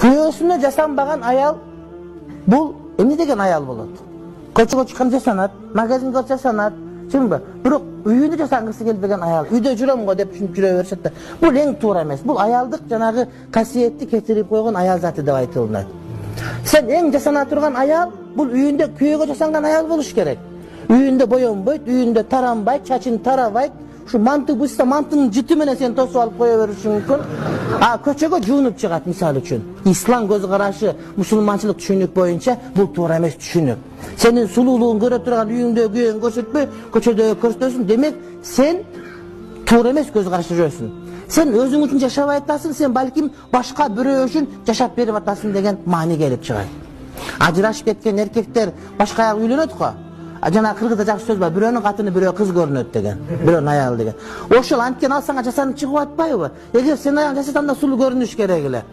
Kuyosunda jasanbagan ayal bul emne degen ayal bolot. Koçuga çıkan jasanat, magazinge jasanat, şimdi bирок үйүндө жасангысы келбеген ayal, үйдө жүрөм го деп düşünүп жүрө беришет да. Бул эң туура эмес. Бул аялдык жанагы касиетти кетирип койгон ayal заты деп айтылат. Sen эң жасана турган ayal бул үйүндө күйөөгө жасанган ayal болуш керек. Үйүндө боёнбойт, үйүндө таранбайт, чачын тарабайт. Şu mantı buysa mantının cıtı menен sen tosu alıp koya verişin mümkün. Köçöge junup çıgat misal üçün. İslam göz karaşı, musulmançılık düşünük boyunca bu to'g'ri emas düşünük. Senin sululuğun göre turgan uyuңdө kүйөөң көрсөтпөй, көчөдө көрсөтөсүң. Demek sen to'g'ri emas göz karaşı жүрөсүң. Sen özüň üçün жашабай атасың, sen balkim başka birөө üçün жашап берип атасың деген маани келип чыгат. Ажырашып кеткен эркектер башка аяк үйлөнөт го. Жана кыргызда жакшы сөз бар, бирөөнүн катыны бирөө кыз көрүнөт деген, бирөөнүн аялы деген. Ошол анткен алсаңа жасанып чыгып атпайбы? Эгер сен аял жасасаң да сулуу көрүнүш керек эле.